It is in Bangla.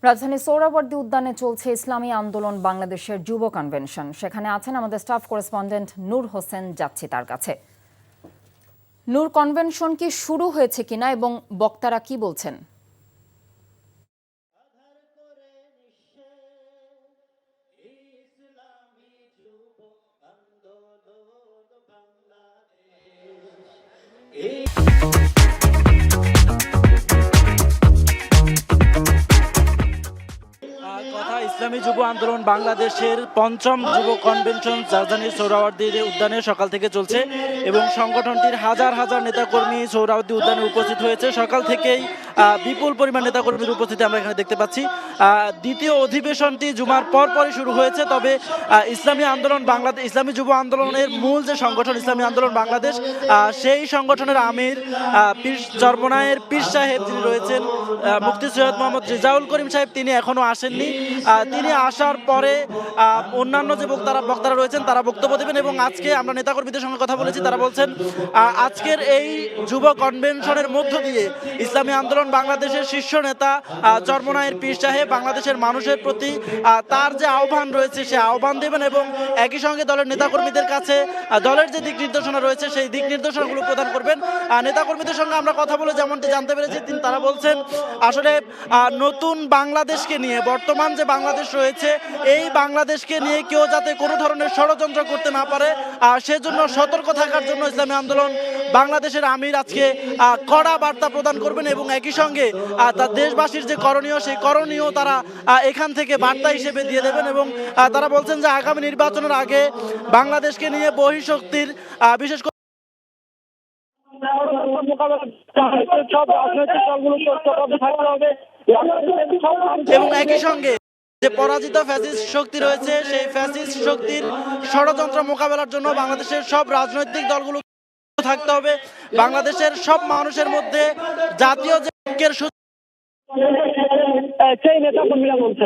রাজধানীর সোহরাওয়ার্দী উদ্যানে চলছে ইসলামী আন্দোলন বাংলাদেশের যুব কনভেনশন। সেখানে আছেন আমাদের স্টাফ করেসপন্ডেন্ট নূর হোসেন। যাচ্ছি তার কাছে। নূর, কনভেনশন কি শুরু হয়েছে কিনা এবং বক্তারা কি বলছেন? ইসলামী যুব আন্দোলন বাংলাদেশের পঞ্চম যুব কনভেনশন রাজধানীর সোহরাওয়ার্দী উদ্যানে সকাল থেকে চলছে এবং সংগঠনটির হাজার হাজার নেতাকর্মী সোহরাওয়ার্দী উদ্যানে উপস্থিত হয়েছে। সকাল থেকেই বিপুল পরিমাণ নেতাকর্মীর উপস্থিতি আমরা এখানে দেখতে পাচ্ছি। দ্বিতীয় অধিবেশনটি জুমার পরপরই শুরু হয়েছে, তবে ইসলামী আন্দোলন বাংলাদেশ, ইসলামী যুব আন্দোলনের মূল যে সংগঠন ইসলামী আন্দোলন বাংলাদেশ, সেই সংগঠনের আমির চরমনায়ের পীর সাহেব যিনি রয়েছেন, মুফতি সৈয়দ মোহাম্মদ রেজাউল করিম সাহেব, তিনি এখনো আসেননি। তিনি আসার পরে অন্যান্য যে বক্তারা রয়েছেন তারা বক্তব্য দেবেন এবং আজকে আমরা নেতাকর্মীদের সঙ্গে কথা বলেছি, তারা বলছেন আজকের এই যুব কনভেনশনের মধ্য দিয়ে ইসলামী আন্দোলন বাংলাদেশের শীর্ষ নেতা চরমনায়ের পীর সাহেব বাংলাদেশের মানুষের প্রতি তার যে আহ্বান রয়েছে সে আহ্বান দেবেন এবং একই সঙ্গে দলের নেতাকর্মীদের কাছে দলের যে দিক নির্দেশনা রয়েছে সেই দিক নির্দেশনাগুলো প্রদান করবেন। নেতাকর্মীদের সঙ্গে আমরা কথা বলে যেমনটি জানতে পেরেছি, তারা বলছেন আসলে নতুন বাংলাদেশকে নিয়ে, বর্তমান যে বাংলাদেশ রয়েছে এই বাংলাদেশকে নিয়ে কেউ যাতে কোনো ধরনের ষড়যন্ত্র করতে না পারে, সেজন্য সতর্ক থাকার জন্য ইসলামী আন্দোলন বাংলাদেশের আমির আজকে কড়া বার্তা প্রদান করবেন এবং একই সঙ্গে তার দেশবাসীর যে করণীয় সেই করণীয় তারা এখান থেকে বার্তা হিসেবে দিয়ে দেবেন এবং তারা বলছেন যে আগামী নির্বাচনের আগে বাংলাদেশকে নিয়ে বহিঃশক্তির বিশেষ করে এবং একই সঙ্গে যে পরাজিত ফ্যাসিস্ট শক্তি রয়েছে সেই ফ্যাসিস্ট শক্তির ষড়যন্ত্র মোকাবেলার জন্য বাংলাদেশের সব রাজনৈতিক দলগুলো থাকতে হবে। বাংলাদেশের সব মানুষের মধ্যে জাতীয় যে ঐক্যের সেই নেতা কর্মীরা বলছে